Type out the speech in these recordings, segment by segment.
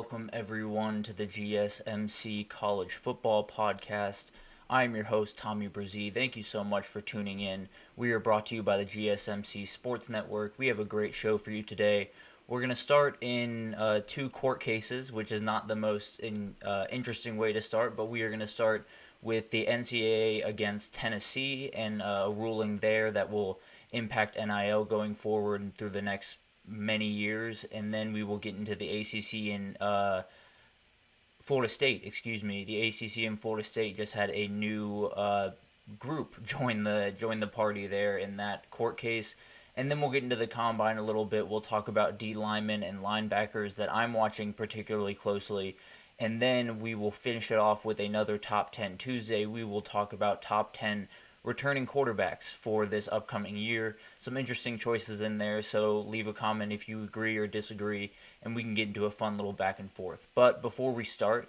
welcome everyone to the GSMC College Football Podcast. I'm your host, Tommy Brzee. Thank you so much for tuning in. We are brought to you by the GSMC Sports Network. We have a great show for you today. We're going to start in two court cases, which is not the most interesting way to start, but we are going to start with the NCAA against Tennessee and a ruling there that will impact NIL going forward through the next many years, and then we will get into the ACC and Florida State. The ACC and Florida State just had a new group join the party there in that court case, and then we'll get into the combine a little bit. We'll talk about D linemen and linebackers that I'm watching particularly closely, and then we will finish it off with another Top 10 Tuesday. We will talk about top 10 returning quarterbacks for this upcoming year. Some interesting choices in there, so leave a comment if you agree or disagree, and we can get into a fun little back and forth. But before we start,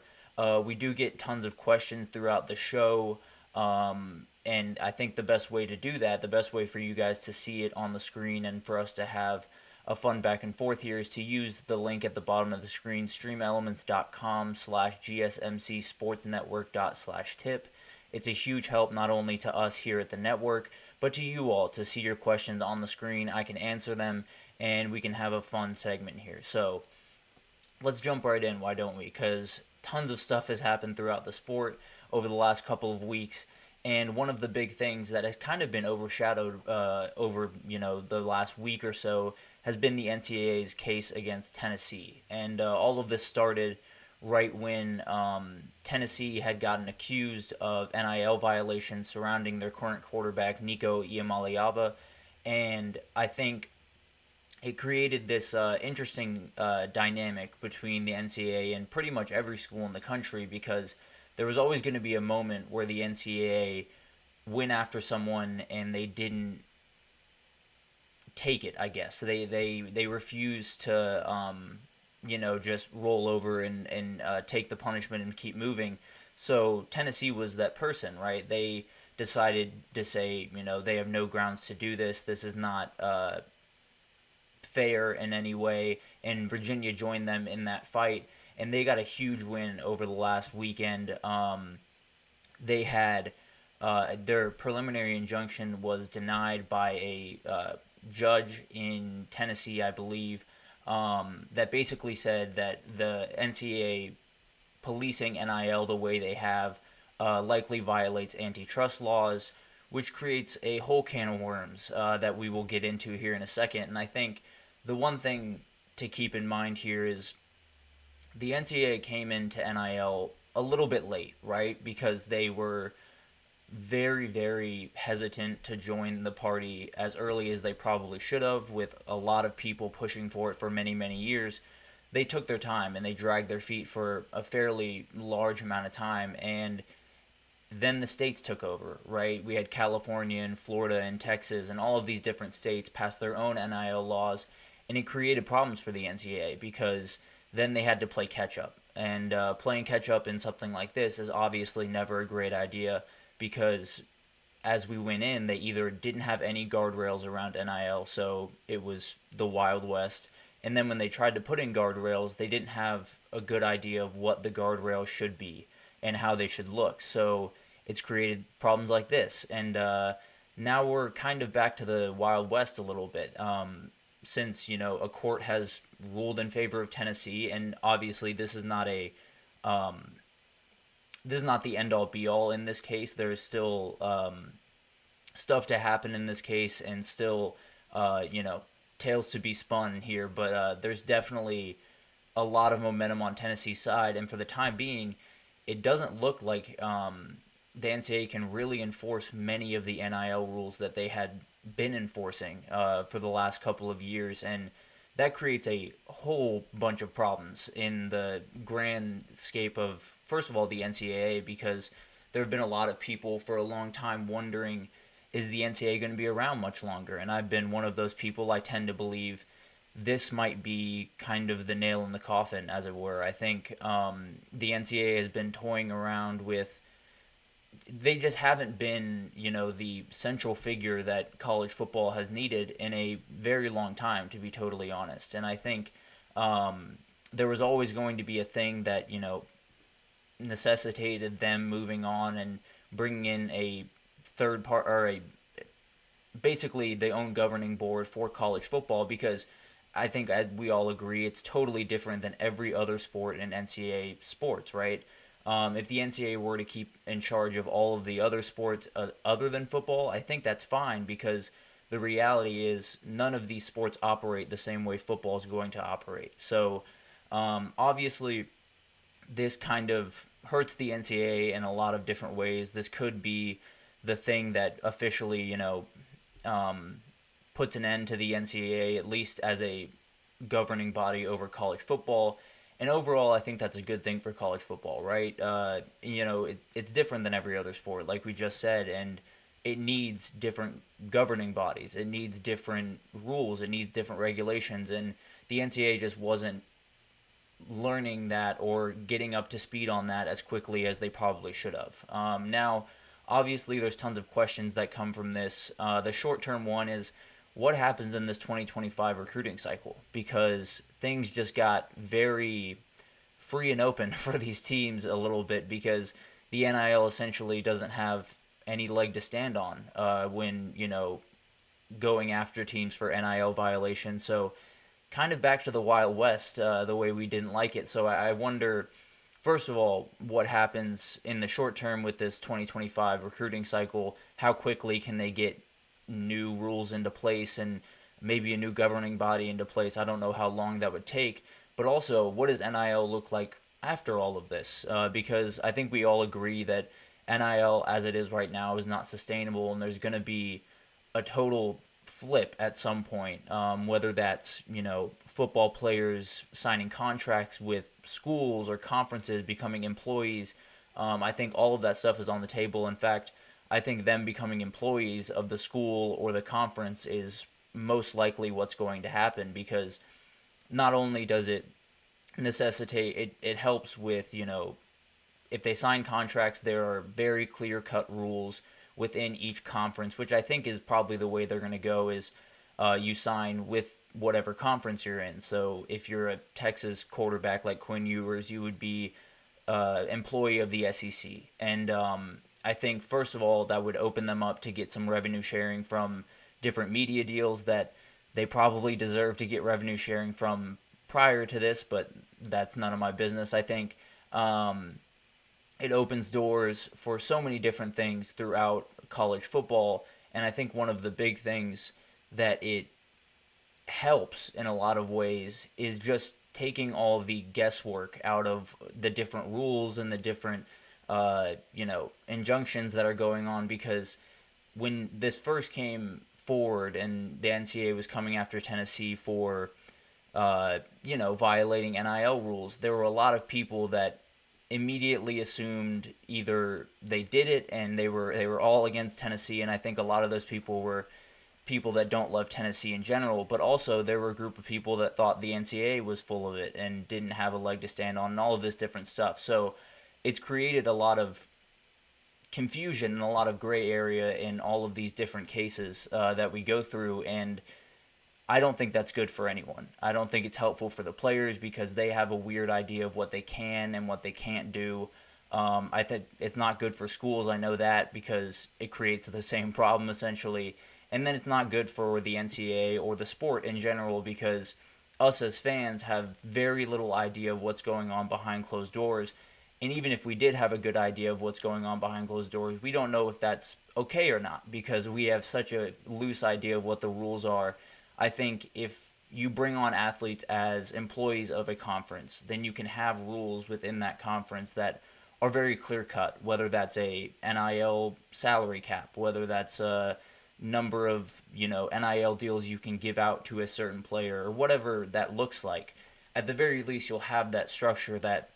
we do get tons of questions throughout the show, and I think the best way to do that, the best way for you guys to see it on the screen and for us to have a fun back and forth here, is to use the link at the bottom of the screen, streamelements.com/gsmcsportsnetwork./tip. It's a huge help not only to us here at the network, but to you all to see your questions on the screen. I can answer them, and we can have a fun segment here. So let's jump right in, why don't we? Because tons of stuff has happened throughout the sport over the last couple of weeks, and one of the big things that has kind of been overshadowed over the last week or so has been the NCAA's case against Tennessee. And all of this started right when Tennessee had gotten accused of NIL violations surrounding their current quarterback, Nico Iamaleava, and I think it created this interesting dynamic between the NCAA and pretty much every school in the country, because there was always going to be a moment where the NCAA went after someone and they didn't take it, I guess. They refused to just roll over and take the punishment and keep moving. So Tennessee was that person, right? They decided to say, they have no grounds to do this. This is not fair in any way. And Virginia joined them in that fight, and they got a huge win over the last weekend. They had their preliminary injunction was denied by a judge in Tennessee, I believe, that basically said that the NCAA policing NIL the way they have likely violates antitrust laws, which creates a whole can of worms that we will get into here in a second. And I think the one thing to keep in mind here is the NCAA came into NIL a little bit late, right? Because they were very, very hesitant to join the party as early as they probably should have, with a lot of people pushing for it for many, many years. They took their time and they dragged their feet for a fairly large amount of time, and then the states took over, right? We had California and Florida and Texas and all of these different states pass their own NIL laws, and it created problems for the NCAA because then they had to play catch-up. And playing catch-up in something like this is obviously never a great idea, because as we went in, they either didn't have any guardrails around NIL, so it was the Wild West, and then when they tried to put in guardrails, they didn't have a good idea of what the guardrails should be and how they should look. So it's created problems like this, and now we're kind of back to the Wild West a little bit, since a court has ruled in favor of Tennessee, and obviously this is not the end-all be-all in this case. There's still stuff to happen in this case, and still, tales to be spun here. But there's definitely a lot of momentum on Tennessee's side, and for the time being, it doesn't look like the NCAA can really enforce many of the NIL rules that they had been enforcing for the last couple of years, and that creates a whole bunch of problems in the grand scape of, first of all, the NCAA, because there have been a lot of people for a long time wondering, is the NCAA going to be around much longer? And I've been one of those people. I tend to believe this might be kind of the nail in the coffin, as it were. I think the NCAA has been toying around with, they just haven't been, the central figure that college football has needed in a very long time, to be totally honest. And I think there was always going to be a thing that, necessitated them moving on and bringing in a third part, or a basically the own governing board for college football, because I think we all agree it's totally different than every other sport in NCAA sports, right? If the NCAA were to keep in charge of all of the other sports other than football, I think that's fine, because the reality is none of these sports operate the same way football is going to operate. So obviously, this kind of hurts the NCAA in a lot of different ways. This could be the thing that officially, puts an end to the NCAA, at least as a governing body over college football. And overall, I think that's a good thing for college football, right? It's different than every other sport, like we just said, and it needs different governing bodies. It needs different rules. It needs different regulations. And the NCAA just wasn't learning that or getting up to speed on that as quickly as they probably should have. Now, obviously, there's tons of questions that come from this. The short-term one is, what happens in this 2025 recruiting cycle? Because things just got very free and open for these teams a little bit, because the NIL essentially doesn't have any leg to stand on when, going after teams for NIL violations. So kind of back to the Wild West, the way we didn't like it. So I wonder, first of all, what happens in the short term with this 2025 recruiting cycle? How quickly can they get new rules into place and maybe a new governing body into place? I don't know how long that would take. But also, what does NIL look like after all of this? Because I think we all agree that NIL, as it is right now, is not sustainable, and there's going to be a total flip at some point, whether that's, football players signing contracts with schools or conferences, becoming employees. I think all of that stuff is on the table. In fact, I think them becoming employees of the school or the conference is most likely what's going to happen, because not only does it necessitate, it helps with, if they sign contracts, there are very clear-cut rules within each conference, which I think is probably the way they're going to go, is you sign with whatever conference you're in. So if you're a Texas quarterback like Quinn Ewers, you would be employee of the SEC. And I think, first of all, that would open them up to get some revenue sharing from different media deals that they probably deserve to get revenue sharing from prior to this, but that's none of my business. I think it opens doors for so many different things throughout college football, and I think one of the big things that it helps in a lot of ways is just taking all the guesswork out of the different rules and the different injunctions that are going on, because when this first came forward and the NCAA was coming after Tennessee for violating NIL rules, there were a lot of people that immediately assumed either they did it and they were all against Tennessee, and I think a lot of those people were people that don't love Tennessee in general, but also there were a group of people that thought the NCAA was full of it and didn't have a leg to stand on and all of this different stuff. So it's created a lot of confusion and a lot of gray area in all of these different cases that we go through, and I don't think that's good for anyone. I don't think it's helpful for the players, because they have a weird idea of what they can and what they can't do. I think it's not good for schools. I know that, because it creates the same problem essentially. And then it's not good for the NCAA or the sport in general, because us as fans have very little idea of what's going on behind closed doors. And even if we did have a good idea of what's going on behind closed doors, we don't know if that's okay or not, because we have such a loose idea of what the rules are. I think if you bring on athletes as employees of a conference, then you can have rules within that conference that are very clear cut, whether that's a NIL salary cap, whether that's a number of, NIL deals you can give out to a certain player, or whatever that looks like. At the very least, you'll have that structure that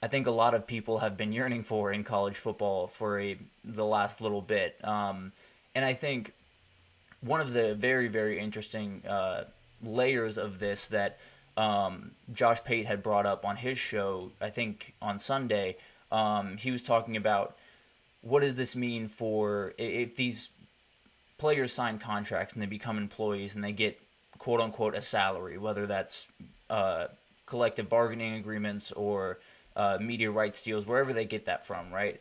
I think a lot of people have been yearning for in college football for the last little bit. And I think one of the very, very interesting layers of this that Josh Pate had brought up on his show, I think on Sunday, he was talking about, what does this mean for if these players sign contracts and they become employees and they get quote unquote a salary, whether that's collective bargaining agreements or media rights deals, wherever they get that from, right?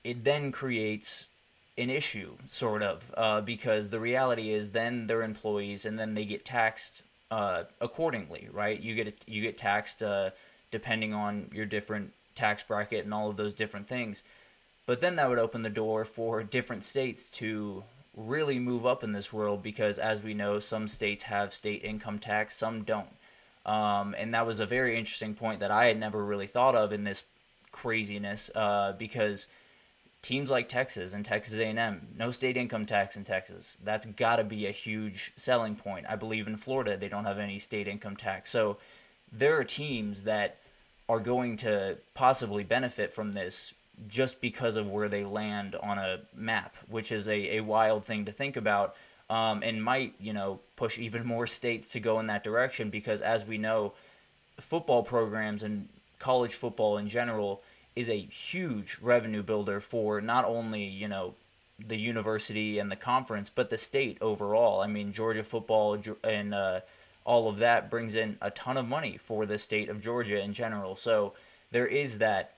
It then creates an issue, sort of, because the reality is then they're employees and then they get taxed accordingly, right? You get taxed depending on your different tax bracket and all of those different things. But then that would open the door for different states to really move up in this world because, as we know, some states have state income tax, some don't. And that was a very interesting point that I had never really thought of in this craziness because teams like Texas and Texas A&M, no state income tax in Texas. That's got to be a huge selling point. I believe in Florida, they don't have any state income tax. So there are teams that are going to possibly benefit from this just because of where they land on a map, which is a wild thing to think about, and might, push even more states to go in that direction because, as we know, football programs and college football in general is a huge revenue builder for not only, the university and the conference, but the state overall. I mean, Georgia football and all of that brings in a ton of money for the state of Georgia in general. So there is that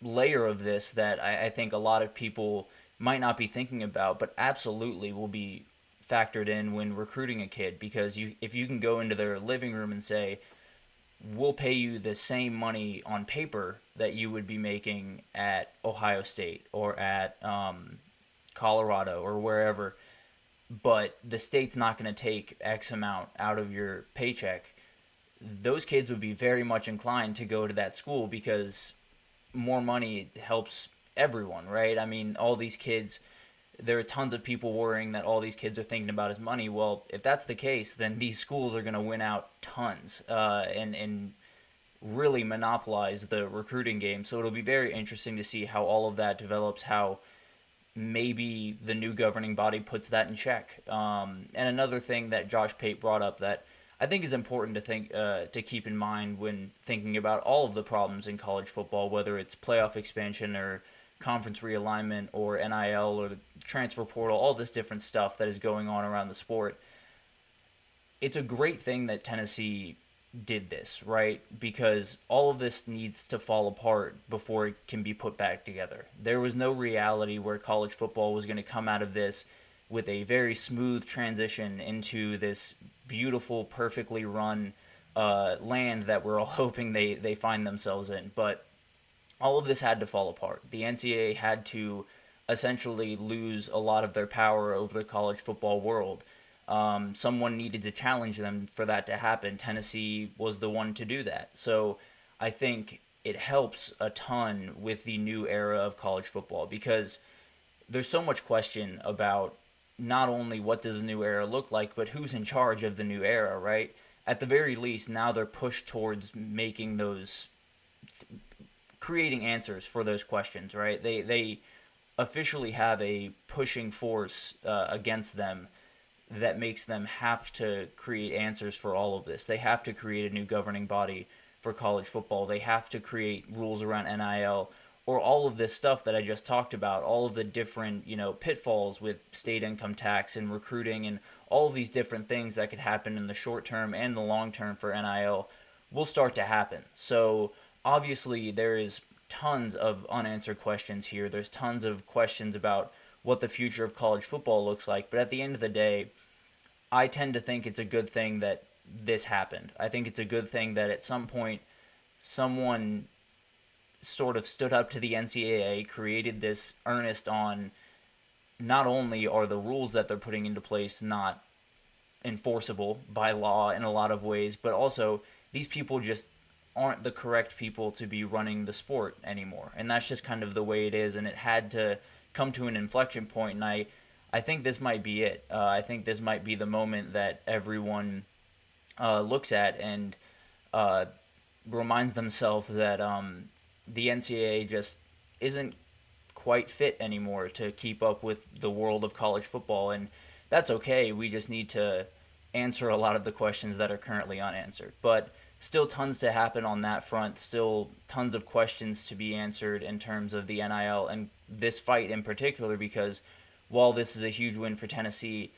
layer of this that I think a lot of people might not be thinking about, but absolutely will be factored in when recruiting a kid because if you can go into their living room and say, we'll pay you the same money on paper that you would be making at Ohio State or at Colorado or wherever, but the state's not going to take X amount out of your paycheck, those kids would be very much inclined to go to that school because more money helps everyone, right? I mean, all these kids, there are tons of people worrying that all these kids are thinking about is money. Well, if that's the case, then these schools are going to win out tons and really monopolize the recruiting game. So it'll be very interesting to see how all of that develops, how maybe the new governing body puts that in check. And another thing that Josh Pate brought up that I think is important to keep in mind when thinking about all of the problems in college football, whether it's playoff expansion or conference realignment or NIL or the transfer portal, all this different stuff that is going on around the sport. It's a great thing that Tennessee did this, right? Because all of this needs to fall apart before it can be put back together. There was no reality where college football was going to come out of this with a very smooth transition into this beautiful, perfectly run land that we're all hoping they find themselves in. But all of this had to fall apart. The NCAA had to essentially lose a lot of their power over the college football world. Someone needed to challenge them for that to happen. Tennessee was the one to do that. So I think it helps a ton with the new era of college football because there's so much question about not only what does the new era look like, but who's in charge of the new era, right? At the very least, now they're pushed towards making those, creating answers for those questions, right? They officially have a pushing force against them that makes them have to create answers for all of this. They have to create a new governing body for college football. They have to create rules around NIL or all of this stuff that I just talked about, all of the different, pitfalls with state income tax and recruiting and all of these different things that could happen in the short term and the long term for NIL will start to happen. So obviously there is tons of unanswered questions here. There's tons of questions about what the future of college football looks like. But at the end of the day, I tend to think it's a good thing that this happened. I think it's a good thing that at some point someone sort of stood up to the NCAA, created this earnest on not only are the rules that they're putting into place not enforceable by law in a lot of ways, but also these people just aren't the correct people to be running the sport anymore. And that's just kind of the way it is, and it had to come to an inflection point, and I think this might be it. I think this might be the moment that everyone looks at and reminds themselves that the NCAA just isn't quite fit anymore to keep up with the world of college football, and that's okay. We just need to answer a lot of the questions that are currently unanswered. But still tons to happen on that front, still tons of questions to be answered in terms of the NIL and this fight in particular, because while this is a huge win for Tennessee,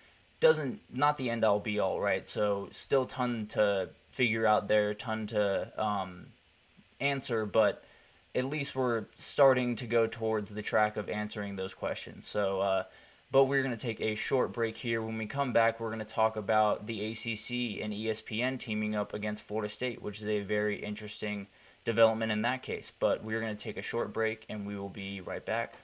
not the end all be all, right? So still ton to figure out there, ton to answer, but at least we're starting to go towards the track of answering those questions. So, but we're going to take a short break here. When we come back, we're going to talk about the ACC and ESPN teaming up against Florida State, which is a very interesting development in that case. But we're going to take a short break, and we will be right back.